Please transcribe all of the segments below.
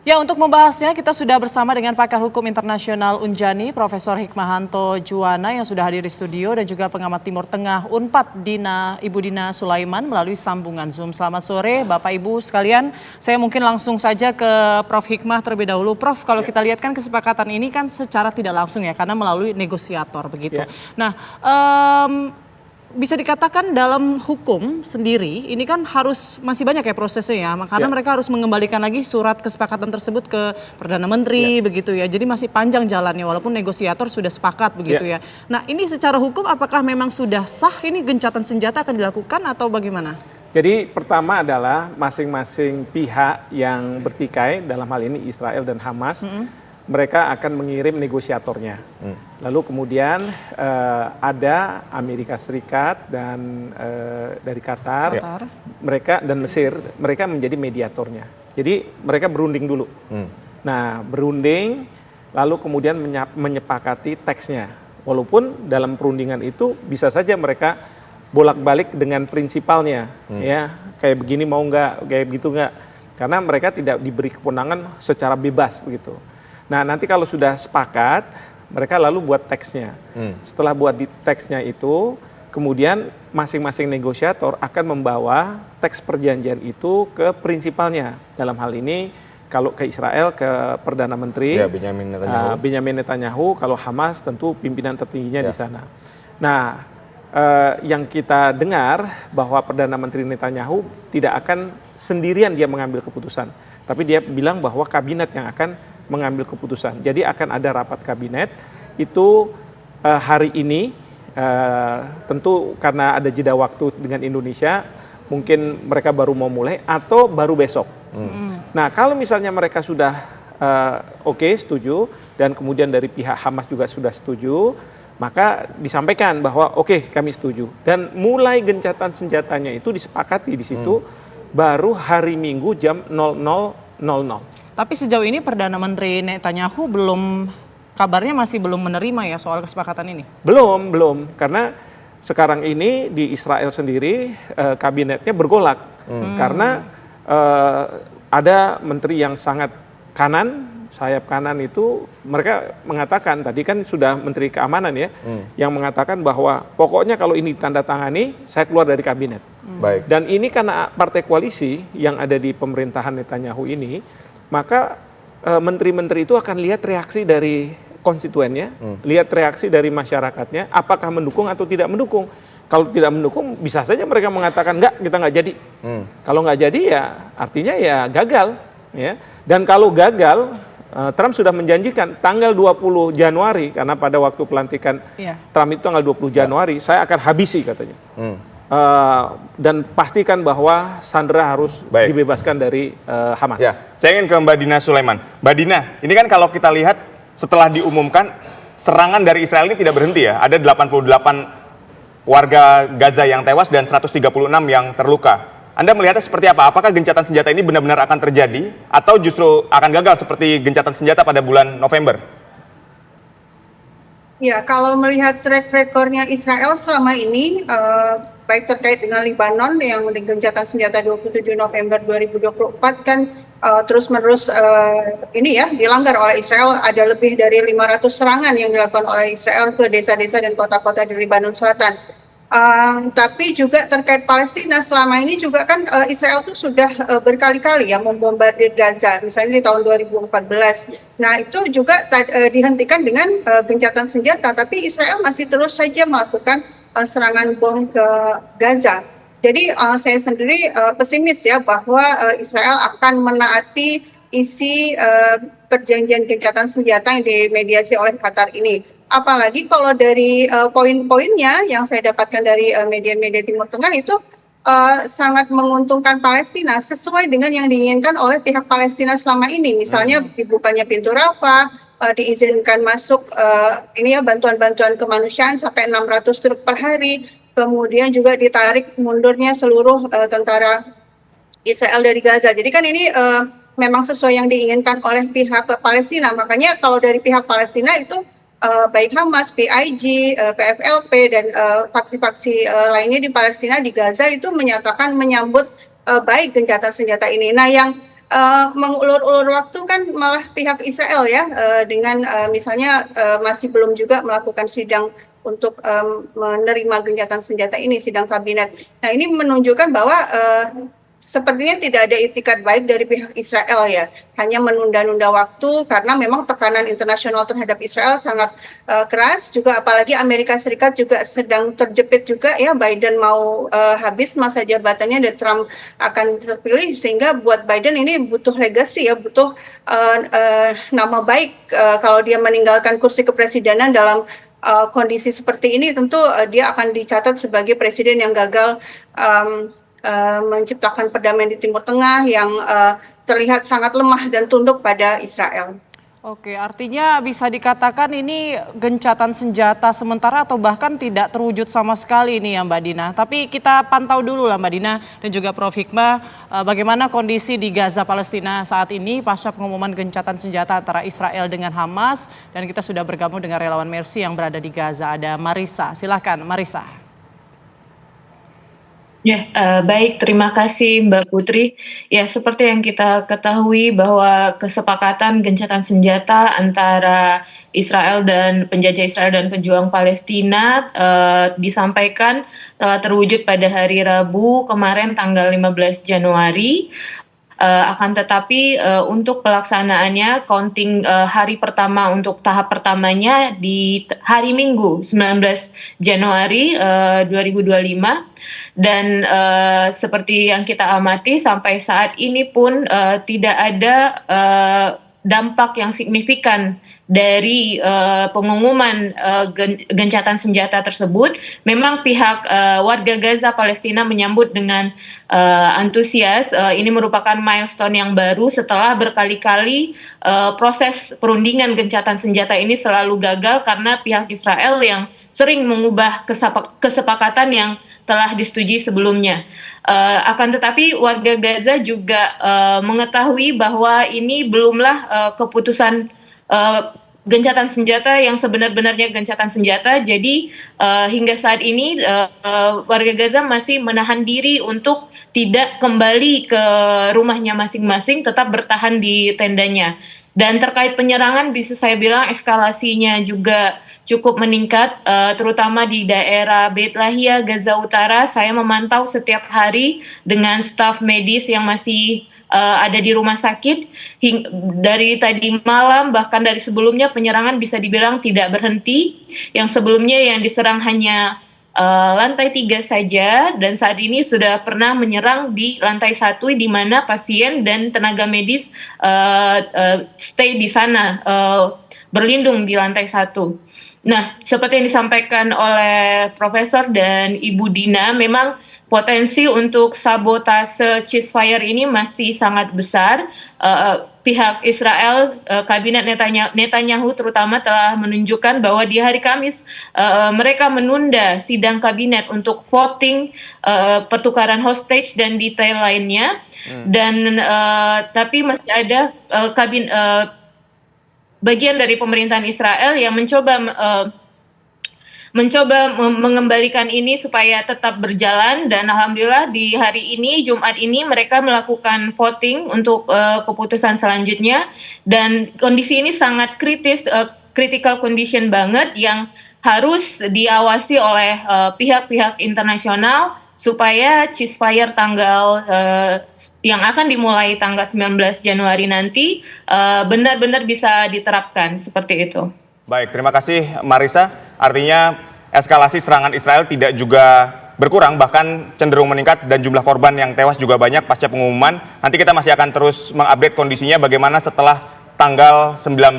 Ya, untuk membahasnya kita sudah bersama dengan pakar hukum internasional Unjani, Profesor Hikmahanto Juwana yang sudah hadir di studio dan juga pengamat Timur Tengah Unpad Ibu Dina Sulaiman melalui sambungan Zoom. Selamat sore Bapak Ibu sekalian. Saya mungkin langsung saja ke Prof Hikmah terlebih dahulu. Prof, kalau kita lihat kan kesepakatan ini kan secara tidak langsung ya karena melalui negosiator begitu. Nah, bisa dikatakan dalam hukum sendiri ini kan harus masih banyak ya prosesnya ya, karena mereka harus mengembalikan lagi surat kesepakatan tersebut ke Perdana Menteri begitu ya. Jadi masih panjang jalannya walaupun negosiator sudah sepakat begitu ya. Nah, ini secara hukum apakah memang sudah sah ini gencatan senjata akan dilakukan atau bagaimana? Jadi pertama adalah masing-masing pihak yang bertikai, dalam hal ini Israel dan Hamas, mereka akan mengirim negosiatornya. Lalu kemudian ada Amerika Serikat dan dari Qatar, mereka dan Mesir, mereka menjadi mediatornya. Jadi mereka berunding dulu. Nah, berunding, lalu kemudian menyepakati teksnya. Walaupun dalam perundingan itu bisa saja mereka bolak-balik dengan prinsipalnya, ya kayak begini mau nggak, kayak begitu nggak, karena mereka tidak diberi kewenangan secara bebas begitu. Nah, nanti kalau sudah sepakat, mereka lalu buat teksnya. Setelah buat di teksnya itu, kemudian masing-masing negosiator akan membawa teks perjanjian itu ke prinsipalnya. Dalam hal ini, kalau ke Israel, ke Perdana Menteri, Benyamin Netanyahu, kalau Hamas tentu pimpinan tertingginya di sana. Nah, yang kita dengar bahwa Perdana Menteri Netanyahu tidak akan sendirian dia mengambil keputusan. Tapi dia bilang bahwa kabinet yang akan mengambil keputusan. Jadi akan ada rapat kabinet itu hari ini, tentu karena ada jeda waktu dengan Indonesia, mungkin mereka baru mau mulai atau baru besok. Nah, kalau misalnya mereka sudah oke, setuju, dan kemudian dari pihak Hamas juga sudah setuju, maka disampaikan bahwa oke, kami setuju. Dan mulai gencatan senjatanya itu disepakati di situ, baru hari Minggu jam 00.00. Tapi sejauh ini Perdana Menteri Netanyahu kabarnya masih belum menerima ya soal kesepakatan ini? Belum, karena sekarang ini di Israel sendiri kabinetnya bergolak. Karena ada menteri yang sangat kanan, sayap kanan itu, mereka mengatakan, tadi kan sudah Menteri Keamanan ya, yang mengatakan bahwa pokoknya kalau ini ditandatangani, saya keluar dari kabinet. Dan ini karena partai koalisi yang ada di pemerintahan Netanyahu ini, maka menteri-menteri itu akan lihat reaksi dari konstituennya, lihat reaksi dari masyarakatnya, apakah mendukung atau tidak mendukung. Kalau tidak mendukung, bisa saja mereka mengatakan enggak, kita nggak jadi. Kalau nggak jadi ya artinya ya gagal. Ya. Dan kalau gagal, Trump sudah menjanjikan tanggal 20 Januari, karena pada waktu pelantikan Trump itu tanggal 20 Januari, saya akan habisi katanya. Dan pastikan bahwa Sandra harus dibebaskan dari Hamas. Ya, saya ingin ke Mbak Dina Sulaiman. Mbak Dina, ini kan kalau kita lihat setelah diumumkan serangan dari Israel ini tidak berhenti ya. Ada 88 warga Gaza yang tewas dan 136 yang terluka. Anda melihatnya seperti apa? Apakah gencatan senjata ini benar-benar akan terjadi atau justru akan gagal seperti gencatan senjata pada bulan November? Ya, kalau melihat track recordnya Israel selama ini, baik terkait dengan Lebanon yang gencatan senjata 27 November 2024 kan terus-menerus ini ya dilanggar oleh Israel. Ada lebih dari 500 serangan yang dilakukan oleh Israel ke desa-desa dan kota-kota di Lebanon Selatan. Tapi juga terkait Palestina, selama ini juga kan Israel tuh sudah berkali-kali ya membombardir Gaza, misalnya di tahun 2014. Nah, itu juga dihentikan dengan gencatan senjata, tapi Israel masih terus saja melakukan serangan bom ke Gaza. Jadi saya sendiri pesimis ya bahwa Israel akan menaati isi perjanjian gencatan senjata yang dimediasi oleh Qatar ini. Apalagi kalau dari poin-poinnya yang saya dapatkan dari media-media Timur Tengah itu sangat menguntungkan Palestina sesuai dengan yang diinginkan oleh pihak Palestina selama ini. Misalnya dibukanya pintu Rafah, diizinkan masuk ini ya bantuan-bantuan kemanusiaan sampai 600 truk per hari. Kemudian juga ditarik mundurnya seluruh tentara Israel dari Gaza. Jadi kan ini memang sesuai yang diinginkan oleh pihak Palestina. Makanya kalau dari pihak Palestina itu baik Hamas, PIG, PFLP, dan faksi-faksi lainnya di Palestina, di Gaza itu menyatakan menyambut baik gencatan senjata ini. Nah, yang mengulur-ulur waktu kan malah pihak Israel ya, dengan misalnya masih belum juga melakukan sidang untuk menerima gencatan senjata ini, sidang kabinet. Nah, ini menunjukkan bahwa sepertinya tidak ada itikat baik dari pihak Israel ya, hanya menunda-nunda waktu karena memang tekanan internasional terhadap Israel sangat keras, juga apalagi Amerika Serikat juga sedang terjepit juga ya, Biden mau habis masa jabatannya dan Trump akan terpilih, sehingga buat Biden ini butuh legacy ya, butuh nama baik kalau dia meninggalkan kursi kepresidenan dalam kondisi seperti ini, tentu dia akan dicatat sebagai presiden yang gagal menciptakan perdamaian di Timur Tengah yang terlihat sangat lemah dan tunduk pada Israel. Oke, artinya bisa dikatakan ini gencatan senjata sementara atau bahkan tidak terwujud sama sekali ini ya Mbak Dina. Tapi kita pantau dulu lah Mbak Dina dan juga Prof. Hikmah, bagaimana kondisi di Gaza Palestina saat ini pasca pengumuman gencatan senjata antara Israel dengan Hamas. Dan kita sudah bergabung dengan relawan Mercy yang berada di Gaza, ada Marisa. Silakan Marisa. Ya, baik. Terima kasih Mbak Putri. Ya, seperti yang kita ketahui bahwa kesepakatan gencatan senjata antara Israel dan penjajah Israel dan pejuang Palestina disampaikan telah terwujud pada hari Rabu kemarin tanggal 15 Januari. Akan tetapi untuk pelaksanaannya counting hari pertama untuk tahap pertamanya di hari Minggu 19 Januari 2025. Dan seperti yang kita amati sampai saat ini pun tidak ada dampak yang signifikan dari pengumuman gencatan senjata tersebut. Memang pihak warga Gaza Palestina menyambut dengan antusias. Ini merupakan milestone yang baru setelah berkali-kali proses perundingan gencatan senjata ini selalu gagal karena pihak Israel yang sering mengubah kesepakatan yang telah disetujui sebelumnya. Akan tetapi warga Gaza juga mengetahui bahwa ini belumlah keputusan gencatan senjata yang sebenar-benarnya gencatan senjata. Jadi hingga saat ini warga Gaza masih menahan diri untuk tidak kembali ke rumahnya masing-masing, tetap bertahan di tendanya. Dan terkait penyerangan bisa saya bilang eskalasinya juga cukup meningkat, terutama di daerah Beit Lahia, Gaza Utara. Saya memantau setiap hari dengan staf medis yang masih ada di rumah sakit. Dari tadi malam, bahkan dari sebelumnya penyerangan bisa dibilang tidak berhenti. Yang sebelumnya yang diserang hanya lantai 3 saja, dan saat ini sudah pernah menyerang di lantai 1 di mana pasien dan tenaga medis stay di sana, berlindung di lantai 1. Nah, seperti yang disampaikan oleh Profesor dan Ibu Dina, memang potensi untuk sabotase ceasefire ini masih sangat besar. Pihak Israel, kabinet Netanyahu terutama telah menunjukkan bahwa di hari Kamis mereka menunda sidang kabinet untuk voting pertukaran hostage dan detail lainnya. Dan tapi masih ada bagian dari pemerintahan Israel yang mencoba mengembalikan ini supaya tetap berjalan, dan alhamdulillah di hari ini, Jumat ini, mereka melakukan voting untuk keputusan selanjutnya, dan kondisi ini sangat kritis, critical condition banget yang harus diawasi oleh pihak-pihak internasional supaya ceasefire tanggal yang akan dimulai tanggal 19 Januari nanti benar-benar bisa diterapkan seperti itu. Baik, terima kasih Marisa. Artinya eskalasi serangan Israel tidak juga berkurang, bahkan cenderung meningkat, dan jumlah korban yang tewas juga banyak pasca pengumuman. Nanti kita masih akan terus mengupdate kondisinya bagaimana setelah tanggal 19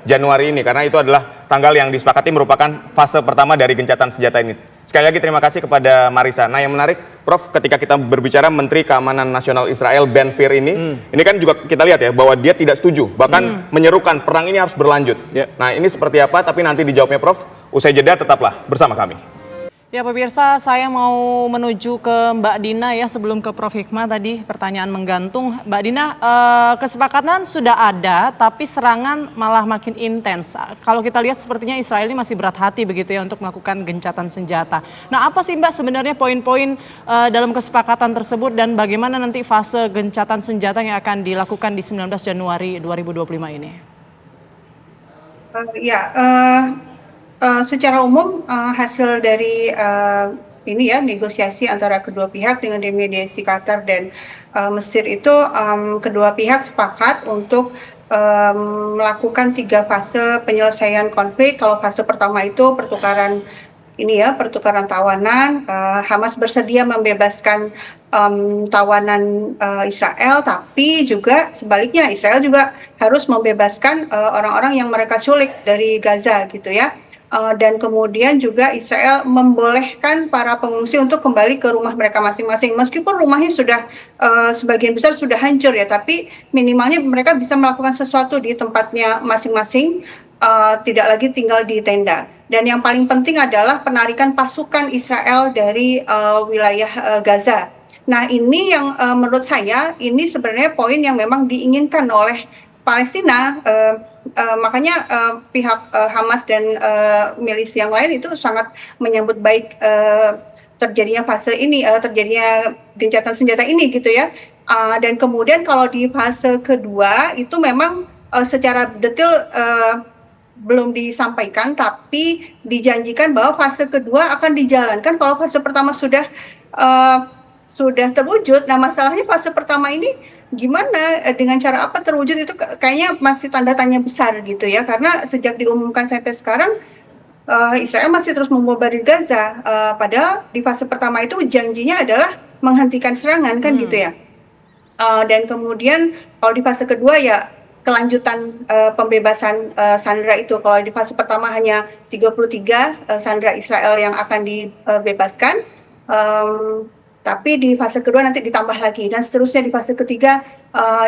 Januari ini, karena itu adalah tanggal yang disepakati merupakan fase pertama dari gencatan senjata ini. Sekali lagi terima kasih kepada Marisa. Nah, yang menarik, Prof, ketika kita berbicara Menteri Keamanan Nasional Israel Ben Gvir ini kan juga kita lihat ya bahwa dia tidak setuju, bahkan menyerukan perang ini harus berlanjut. Nah, ini seperti apa? Tapi nanti dijawabnya Prof. Usai jeda, tetaplah bersama kami. Ya pemirsa, saya mau menuju ke Mbak Dina ya sebelum ke Prof. Hikmah tadi pertanyaan menggantung. Mbak Dina, kesepakatan sudah ada tapi serangan malah makin intens. Kalau kita lihat sepertinya Israel ini masih berat hati begitu ya untuk melakukan gencatan senjata. Nah apa sih Mbak sebenarnya poin-poin dalam kesepakatan tersebut dan bagaimana nanti fase gencatan senjata yang akan dilakukan di 19 Januari 2025 ini? Secara umum hasil dari ini ya negosiasi antara kedua pihak dengan mediasi Qatar dan Mesir itu kedua pihak sepakat untuk melakukan 3 fase penyelesaian konflik. Kalau fase pertama itu pertukaran tawanan, Hamas bersedia membebaskan tawanan Israel, tapi juga sebaliknya Israel juga harus membebaskan orang-orang yang mereka culik dari Gaza gitu ya. Dan kemudian juga Israel membolehkan para pengungsi untuk kembali ke rumah mereka masing-masing. Meskipun rumahnya sudah sebagian besar sudah hancur ya, tapi minimalnya mereka bisa melakukan sesuatu di tempatnya masing-masing, tidak lagi tinggal di tenda. Dan yang paling penting adalah penarikan pasukan Israel dari wilayah Gaza. Nah ini yang menurut saya ini sebenarnya poin yang memang diinginkan oleh Palestina. Makanya pihak Hamas dan milisi yang lain itu sangat menyambut baik terjadinya fase ini, terjadinya gencatan senjata ini gitu ya. Dan kemudian kalau di fase kedua itu memang secara detail belum disampaikan, tapi dijanjikan bahwa fase kedua akan dijalankan kalau fase pertama sudah terwujud. Nah masalahnya fase pertama ini gimana, dengan cara apa terwujud itu kayaknya masih tanda tanya besar gitu ya, karena sejak diumumkan sampai sekarang Israel masih terus membombardir Gaza, padahal di fase pertama itu janjinya adalah menghentikan serangan kan gitu ya. Dan kemudian kalau di fase kedua ya kelanjutan pembebasan sandera itu. Kalau di fase pertama hanya 33 sandera Israel yang akan dibebaskan, tapi di fase kedua nanti ditambah lagi dan seterusnya di fase ketiga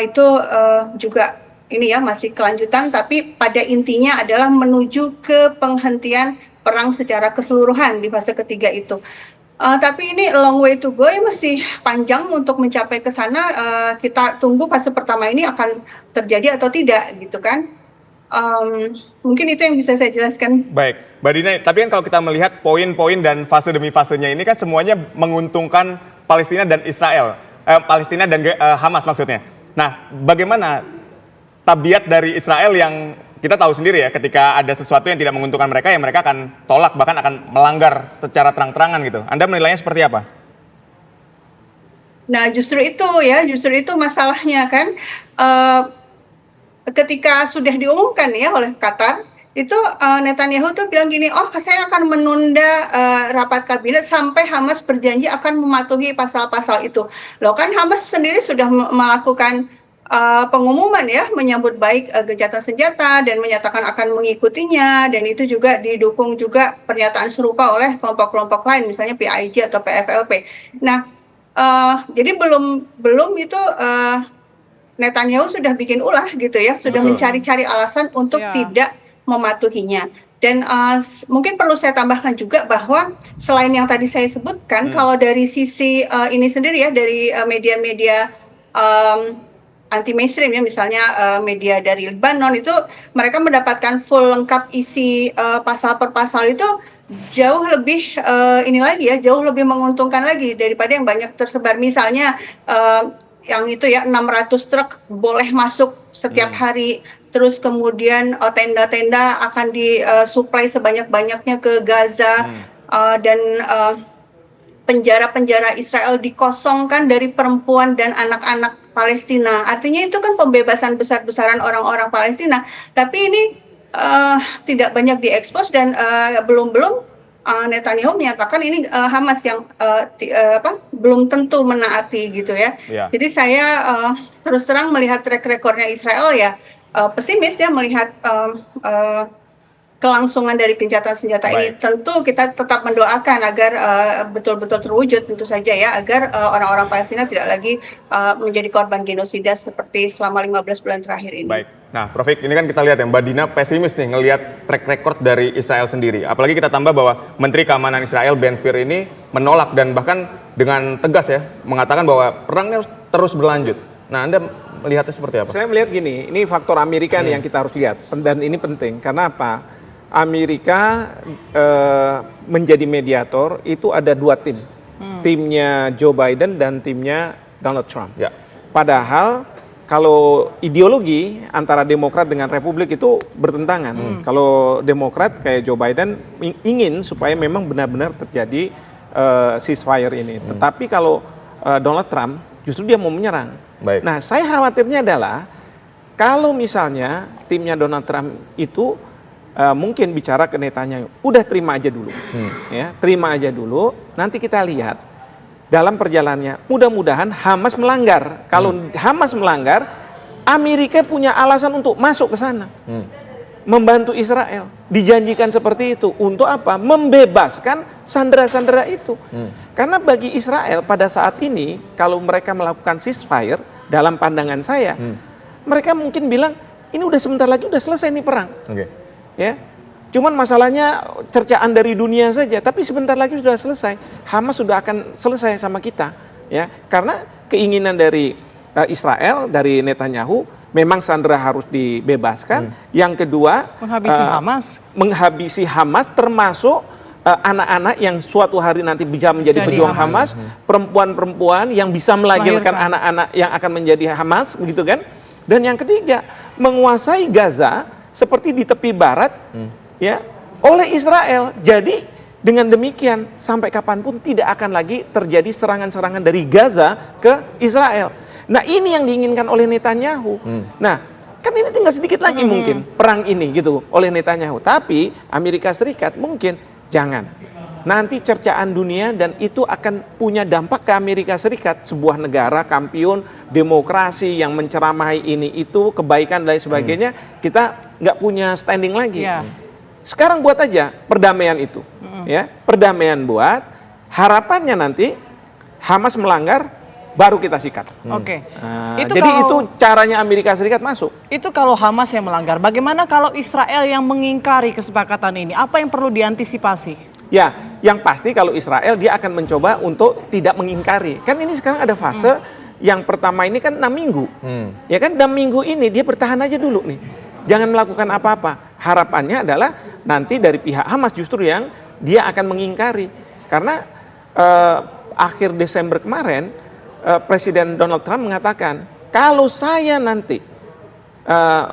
itu juga ini ya masih kelanjutan, tapi pada intinya adalah menuju ke penghentian perang secara keseluruhan di fase ketiga itu. Tapi ini long way to go ya, masih panjang untuk mencapai ke sana. Kita tunggu fase pertama ini akan terjadi atau tidak gitu kan. Mungkin itu yang bisa saya jelaskan. Baik, Mbak Dina, tapi kan kalau kita melihat poin-poin dan fase demi fasenya ini kan semuanya menguntungkan Palestina dan Israel, Palestina dan Hamas maksudnya. Nah, bagaimana tabiat dari Israel yang kita tahu sendiri ya, ketika ada sesuatu yang tidak menguntungkan mereka, ya mereka akan tolak, bahkan akan melanggar secara terang-terangan gitu. Anda menilainya seperti apa? Nah, justru itu masalahnya kan. Ketika sudah diumumkan ya oleh Qatar, itu Netanyahu tuh bilang gini, saya akan menunda rapat kabinet sampai Hamas berjanji akan mematuhi pasal-pasal itu. Loh kan Hamas sendiri sudah melakukan pengumuman ya, menyambut baik gencatan senjata dan menyatakan akan mengikutinya, dan itu juga didukung juga pernyataan serupa oleh kelompok-kelompok lain, misalnya PIJ atau PFLP. Nah, jadi belum itu Netanyahu sudah bikin ulah gitu ya, sudah mencari-cari alasan untuk tidak mematuhinya. Dan mungkin perlu saya tambahkan juga bahwa selain yang tadi saya sebutkan, kalau dari sisi ini sendiri ya, dari media-media anti mainstream ya, misalnya media dari Lebanon itu mereka mendapatkan full lengkap isi pasal per pasal itu jauh lebih ini lagi ya, jauh lebih menguntungkan lagi daripada yang banyak tersebar. Misalnya yang itu ya 600 truk boleh masuk setiap hari, terus kemudian tenda-tenda akan disuplai sebanyak-banyaknya ke Gaza, dan penjara-penjara Israel dikosongkan dari perempuan dan anak-anak Palestina. Artinya itu kan pembebasan besar-besaran orang-orang Palestina, tapi ini tidak banyak diekspos dan belum Netanyahu menyatakan ini Hamas yang belum tentu menaati gitu ya. Jadi saya terus terang melihat track recordnya Israel ya pesimis ya, melihat kelangsungan dari gencatan senjata ini. Tentu kita tetap mendoakan agar betul-betul terwujud tentu saja ya, agar orang-orang Palestina tidak lagi menjadi korban genosida seperti selama 15 bulan terakhir ini. Baik. Nah, Prof. Ini kan kita lihat ya, Mbak Dina pesimis nih ngelihat track record dari Israel sendiri. Apalagi kita tambah bahwa Menteri Keamanan Israel Ben-Gvir ini menolak dan bahkan dengan tegas ya mengatakan bahwa perangnya terus berlanjut. Nah, Anda melihatnya seperti apa? Saya melihat gini, ini faktor Amerika nih yang kita harus lihat, dan ini penting karena apa? Amerika menjadi mediator itu ada dua tim, timnya Joe Biden dan timnya Donald Trump. Ya. Padahal kalau ideologi antara Demokrat dengan Republik itu bertentangan. Kalau Demokrat kayak Joe Biden ingin supaya memang benar-benar terjadi ceasefire ini. Tetapi kalau Donald Trump justru dia mau menyerang. Baik. Nah, saya khawatirnya adalah kalau misalnya timnya Donald Trump itu mungkin bicara ke Netanyahu, udah terima aja dulu, ya, terima aja dulu. Nanti kita lihat dalam perjalanannya, mudah-mudahan Hamas melanggar. Kalau Hamas melanggar, Amerika punya alasan untuk masuk ke sana, membantu Israel. Dijanjikan seperti itu untuk apa? Membebaskan sandera-sandera itu. Karena bagi Israel pada saat ini, kalau mereka melakukan ceasefire, dalam pandangan saya, mereka mungkin bilang ini udah sebentar lagi udah selesai nih perang. Ya. Cuman masalahnya cercaan dari dunia saja, tapi sebentar lagi sudah selesai. Hamas sudah akan selesai sama kita, ya. Karena keinginan dari Israel, dari Netanyahu, memang sandera harus dibebaskan. Yang kedua, menghabisi Hamas termasuk anak-anak yang suatu hari nanti bisa menjadi pejuang Hamas, perempuan-perempuan yang bisa melahirkan anak-anak yang akan menjadi Hamas, begitu kan? Dan yang ketiga, menguasai Gaza seperti di tepi barat, ya, oleh Israel. Jadi dengan demikian sampai kapanpun tidak akan lagi terjadi serangan-serangan dari Gaza ke Israel. Nah, ini yang diinginkan oleh Netanyahu. Nah, kan ini tinggal sedikit lagi mungkin perang ini gitu oleh Netanyahu. Tapi Amerika Serikat mungkin jangan. Nanti cercaan dunia dan itu akan punya dampak ke Amerika Serikat, sebuah negara kampiun demokrasi yang menceramahi ini itu kebaikan dan lain sebagainya, kita nggak punya standing lagi. Sekarang buat aja perdamaian itu, ya, perdamaian buat, harapannya nanti Hamas melanggar, baru kita sikat. Oke. Nah, jadi itu caranya Amerika Serikat masuk. Itu kalau Hamas yang melanggar. Bagaimana kalau Israel yang mengingkari kesepakatan ini? Apa yang perlu diantisipasi? Ya, yang pasti kalau Israel dia akan mencoba untuk tidak mengingkari. Kan ini sekarang ada fase yang pertama ini kan 6 minggu. Ya kan 6 minggu ini dia bertahan aja dulu nih. Jangan melakukan apa-apa. Harapannya adalah nanti dari pihak Hamas justru yang dia akan mengingkari. Karena akhir Desember kemarin Presiden Donald Trump mengatakan, kalau saya nanti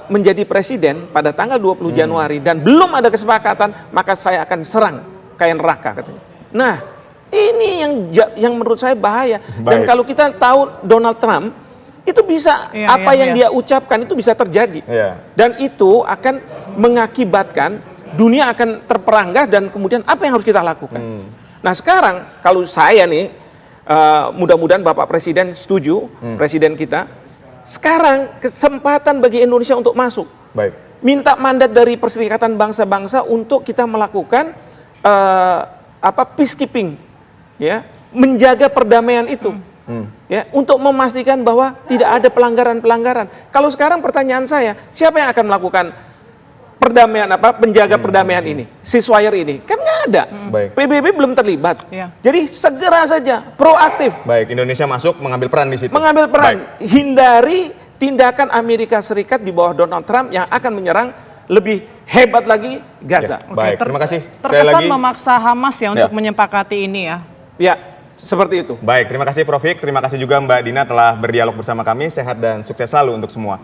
menjadi presiden pada tanggal 20 Januari dan belum ada kesepakatan, maka saya akan serang kayak neraka katanya. Nah, ini yang menurut saya bahaya. Dan kalau kita tahu Donald Trump itu bisa yang dia ucapkan itu bisa terjadi. Dan itu akan mengakibatkan dunia akan terperangah dan kemudian apa yang harus kita lakukan. Nah, sekarang kalau saya nih mudah-mudahan Bapak Presiden setuju, Presiden kita, sekarang kesempatan bagi Indonesia untuk masuk. Minta mandat dari Perserikatan Bangsa-Bangsa untuk kita melakukan peacekeeping, ya, menjaga perdamaian itu, ya, untuk memastikan bahwa tidak ada pelanggaran-pelanggaran. Kalau sekarang pertanyaan saya, siapa yang akan melakukan perdamaian penjaga perdamaian ini, ceasefire ini? Kan nggak ada. PBB belum terlibat. Jadi segera saja proaktif. Indonesia masuk mengambil peran di situ. Mengambil peran, hindari tindakan Amerika Serikat di bawah Donald Trump yang akan menyerang lebih hebat lagi Gaza. Terima kasih. Terkesan memaksa Hamas ya untuk menyepakati ini ya. Ya, seperti itu. Baik, terima kasih Prof. Terima kasih juga Mbak Dina telah berdialog bersama kami. Sehat dan sukses selalu untuk semua.